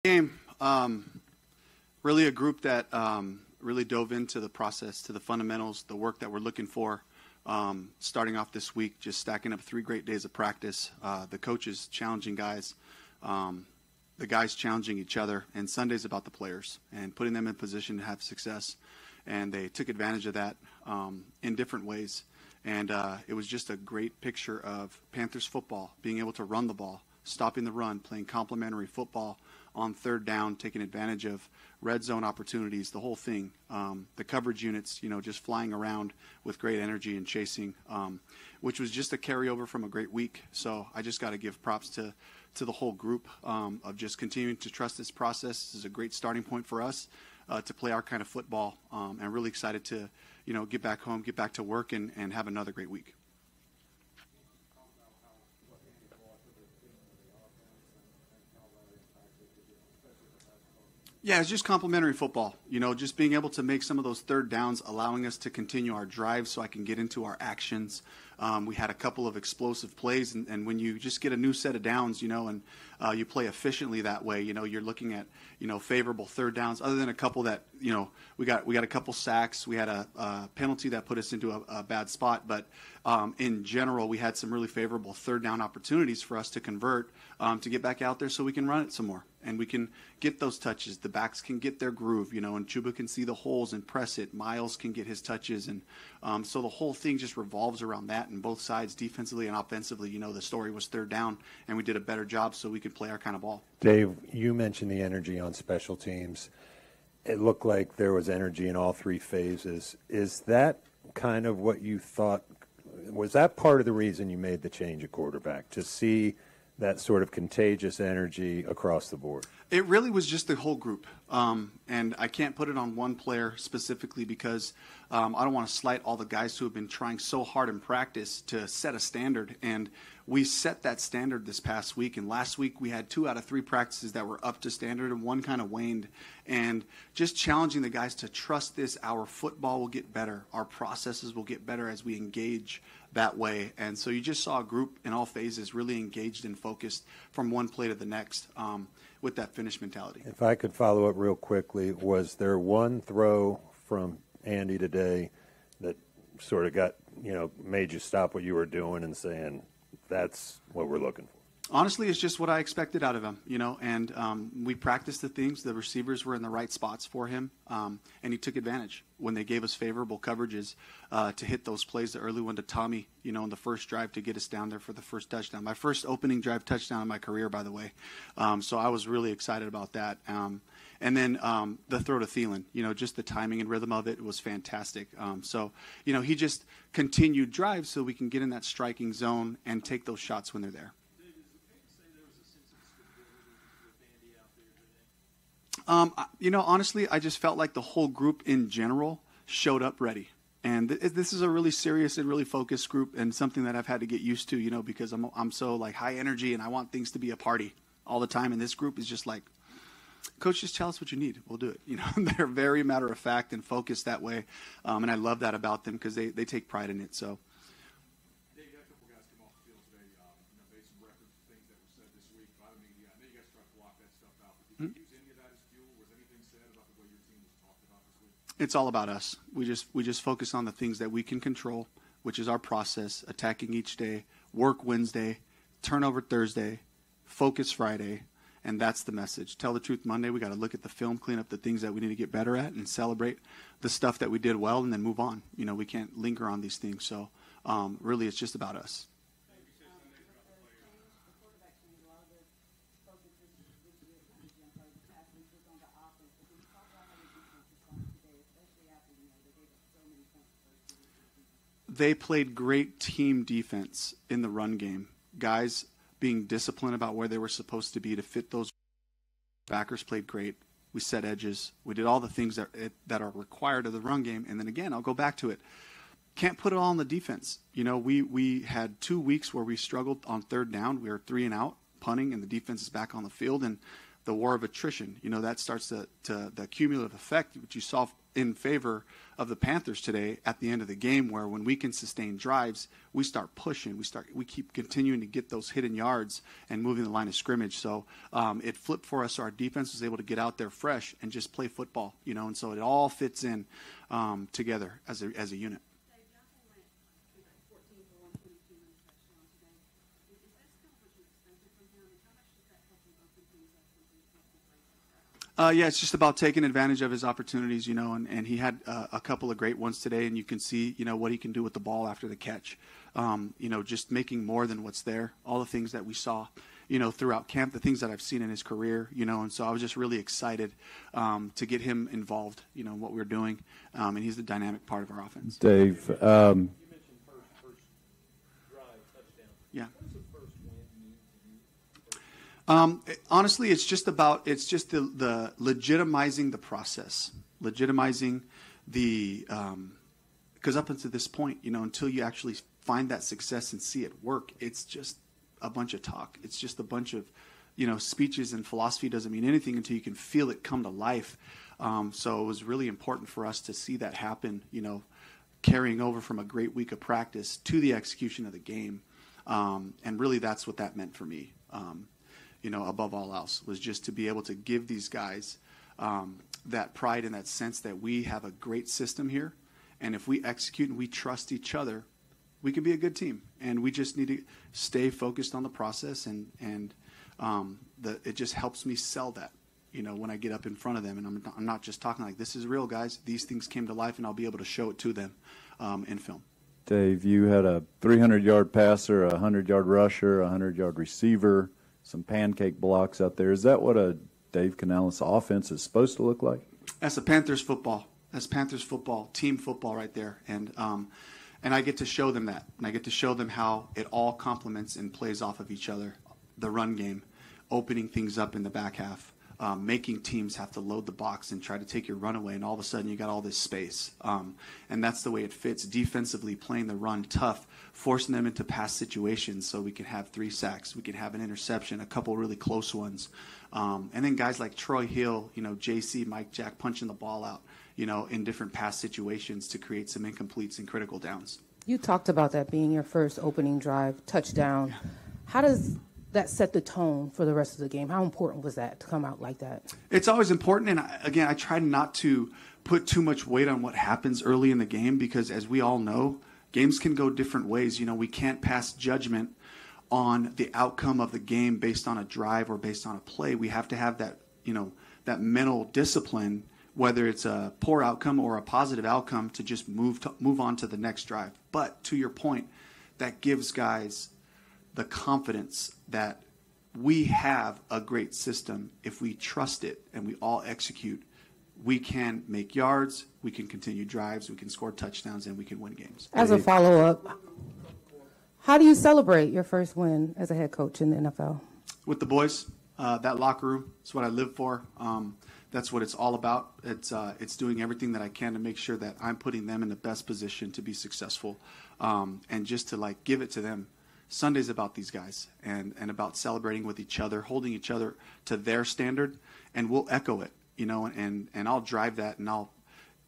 Game, really a group that really dove into the process, to the fundamentals, the work that we're looking for. Starting off this week, just stacking up 3 great days of practice. The coaches challenging guys, the guys challenging each other, and Sunday's about the players and putting them in position to have success. And they took advantage of that in different ways. And it was just a great picture of Panthers football, being able to run the ball, stopping the run, playing complementary football on third down, taking advantage of red zone opportunities, the whole thing. The coverage units, just flying around with great energy and chasing, which was just a carryover from a great week. So I just got to give props to the whole group of just continuing to trust this process. This is a great starting point for us to play our kind of football, and really excited to, get back home, get back to work, and have another great week. Yeah, it's just complimentary football. Just being able to make some of those third downs, allowing us to continue our drive so I can get into our actions. We had a couple of explosive plays, and when you just get a new set of downs, and you play efficiently that way, you're looking at, favorable third downs, other than a couple that, we got a couple sacks. We had a penalty that put us into a bad spot, but in general, we had some really favorable third down opportunities for us to convert, to get back out there so we can run it some more. And we can get those touches. The backs can get their groove, and Chuba can see the holes and press it. Miles can get his touches. And so the whole thing just revolves around that. And both sides, defensively and offensively, the story was third down, and we did a better job so we could play our kind of ball. Dave, you mentioned the energy on special teams. It looked like there was energy in all 3 phases. Is that kind of what you thought? Was that part of the reason you made the change at quarterback, to see that sort of contagious energy across the board? It really was just the whole group. And I can't put it on one player specifically because I don't want to slight all the guys who have been trying so hard in practice to set a standard. And we set that standard this past week. And last week we had 2 out of 3 practices that were up to standard, and 1 kind of waned. And just challenging the guys to trust this. Our football will get better. Our processes will get better as we engage that way. And so you just saw a group in all phases really engaged and focused from one play to the next, with that finish mentality. If I could follow up real quickly, was there one throw from Andy today that sort of got, made you stop what you were doing and saying, that's what we're looking for? Honestly, it's just what I expected out of him, and we practiced the things. The receivers were in the right spots for him, and he took advantage when they gave us favorable coverages to hit those plays, the early one to Tommy, in the first drive to get us down there for the first touchdown. My first opening drive touchdown in my career, by the way. So I was really excited about that. And then the throw to Thielen, just the timing and rhythm of it was fantastic. So, he just continued drives so we can get in that striking zone and take those shots when they're there. Honestly, I just felt like the whole group in general showed up ready. And this is a really serious and really focused group, and something that I've had to get used to, because I'm so like high energy and I want things to be a party all the time. And this group is just like, Coach, just tell us what you need. We'll do it. They're very matter of fact and focused that way. And I love that about them because they take pride in it. So. Dave, you had a couple guys come off the field today, made some reference to things that were said this week by the media. I know you guys try to block that stuff out, but did you use any of that as fuel? Was anything said about the way your team was talked about this week? It's all about us. We just focus on the things that we can control, which is our process, attacking each day, work Wednesday, turnover Thursday, focus Friday, and that's the message. Tell the truth Monday. We got to look at the film, clean up the things that we need to get better at, and celebrate the stuff that we did well, and then move on. We can't linger on these things. So really, it's just about us. They played great team defense in the run game. Guys being disciplined about where they were supposed to be to fit those. Backers played great. We set edges. We did all the things that are required of the run game. And then again, I'll go back to it. Can't put it all on the defense. We had 2 weeks where we struggled on third down. We were 3 and out, punting, and the defense is back on the field. And the war of attrition. That starts the cumulative effect, which you saw in favor of the Panthers today at the end of the game, where when we can sustain drives, we start pushing. We keep continuing to get those hidden yards and moving the line of scrimmage. So it flipped for us. So our defense was able to get out there fresh and just play football, and so it all fits in together as a unit. Yeah, it's just about taking advantage of his opportunities, and he had a couple of great ones today, and you can see, what he can do with the ball after the catch. Just making more than what's there, all the things that we saw, throughout camp, the things that I've seen in his career, and so I was just really excited to get him involved, in what we're doing, and he's the dynamic part of our offense. Dave, you mentioned first drive touchdown. Yeah. What does the first win mean to you? Honestly, it's just the legitimizing the process, legitimizing the, because up until this point, until you actually find that success and see it work, it's just a bunch of talk. It's just a bunch of, speeches, and philosophy doesn't mean anything until you can feel it come to life. So it was really important for us to see that happen, carrying over from a great week of practice to the execution of the game. And really that's what that meant for me. Above all else, was just to be able to give these guys that pride and that sense that we have a great system here, and if we execute and we trust each other, we can be a good team. And we just need to stay focused on the process, and it just helps me sell that, when I get up in front of them, and I'm not just talking like, this is real, guys. These things came to life, and I'll be able to show it to them in film. Dave, you had a 300-yard passer, a 100-yard rusher, a 100-yard receiver, some pancake blocks out there. Is that what a Dave Canales offense is supposed to look like? That's a Panthers football. That's Panthers football, team football right there. And I get to show them that. And I get to show them how it all complements and plays off of each other. The run game, opening things up in the back half, making teams have to load the box and try to take your run away, and all of a sudden you got all this space. And that's the way it fits. Defensively, playing the run tough, forcing them into pass situations so we can have 3 sacks, we can have an interception, a couple really close ones. And then guys like Troy Hill, JC, Mike Jack punching the ball out, in different pass situations to create some incompletes and critical downs. You talked about that being your first opening drive touchdown. Yeah. How does that set the tone for the rest of the game? How important was that to come out like that? It's always important, and I try not to put too much weight on what happens early in the game, because as we all know, games can go different ways. We can't pass judgment on the outcome of the game based on a drive or based on a play. We have to have that, that mental discipline, whether it's a poor outcome or a positive outcome, to just move on to the next drive. But to your point, that gives guys the confidence that we have a great system. If we trust it and we all execute, we can make yards, we can continue drives, we can score touchdowns, and we can win games. As a follow-up, how do you celebrate your first win as a head coach in the NFL? With the boys, that locker room, it's what I live for. That's what it's all about. It's doing everything that I can to make sure that I'm putting them in the best position to be successful, and just to give it to them. Sunday's about these guys and about celebrating with each other, holding each other to their standard, and we'll echo it, and I'll drive that, and I'll,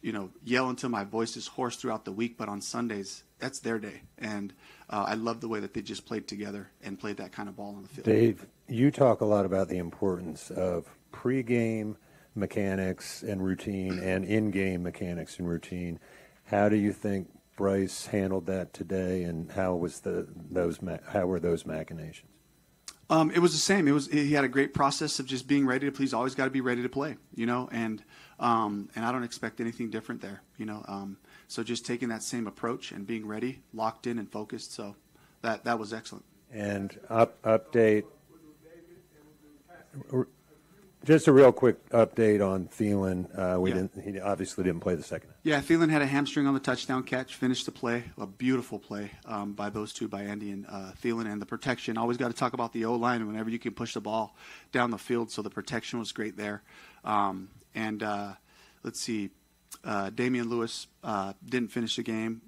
yell until my voice is hoarse throughout the week, but on Sundays, that's their day. And I love the way that they just played together and played that kind of ball on the field. Dave, you talk a lot about the importance of pregame mechanics and routine and in-game mechanics and routine. How do you think Bryce handled that today, and how was how were those machinations? It was the same. He had a great process of just being ready to play. He's always got to be ready to play, and I don't expect anything different there, So just taking that same approach and being ready, locked in and focused. So that was excellent. And update. Just a real quick update on Thielen. He obviously didn't play the second. Yeah, Thielen had a hamstring on the touchdown catch, finished the play. A beautiful play by those two, by Andy and Thielen. And the protection, always got to talk about the O-line whenever you can push the ball down the field. So the protection was great there. Let's see, Damian Lewis didn't finish the game.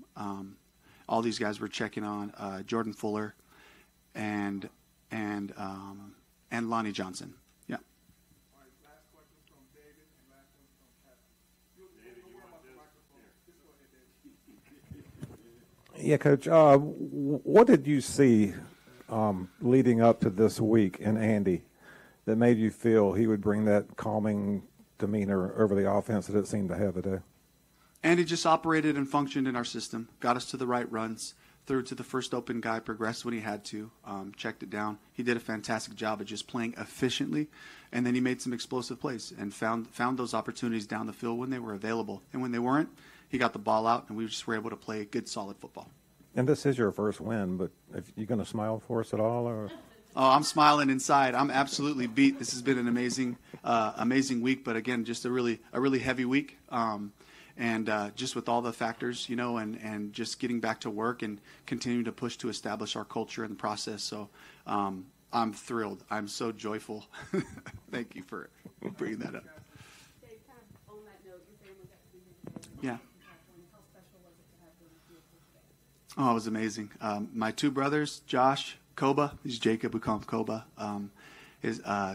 All these guys were checking on Jordan Fuller and Lonnie Johnson. Yeah, Coach. What did you see leading up to this week in Andy that made you feel he would bring that calming demeanor over the offense that it seemed to have today? Andy just operated and functioned in our system, got us to the right runs, threw to the first open guy, progressed when he had to, checked it down. He did a fantastic job of just playing efficiently, and then he made some explosive plays and found those opportunities down the field when they were available. And when they weren't, he got the ball out, and we just were able to play good, solid football. And this is your first win, but are you going to smile for us at all? Or? Oh, I'm smiling inside. I'm absolutely beat. This has been an amazing week, but again, just a really heavy week. And just with all the factors, and just getting back to work and continuing to push to establish our culture in the process. So I'm thrilled. I'm so joyful. Thank you for bringing that up. Dave, kind of on that note, your family got to be here today. Yeah. How special was it to have them here today? Oh, it was amazing. My two brothers, Josh, Koba, he's Jacob, we call him Koba.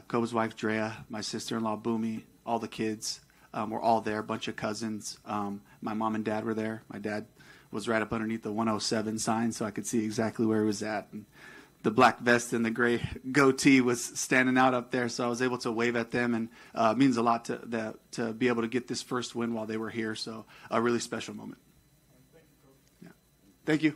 Koba's wife, Drea, my sister-in-law, Boomy, all the kids. We're all there, a bunch of cousins. My mom and dad were there. My dad was right up underneath the 107 sign, so I could see exactly where he was at. And the black vest and the gray goatee was standing out up there, so I was able to wave at them, and it means a lot to be able to get this first win while they were here, so a really special moment. Yeah. Thank you.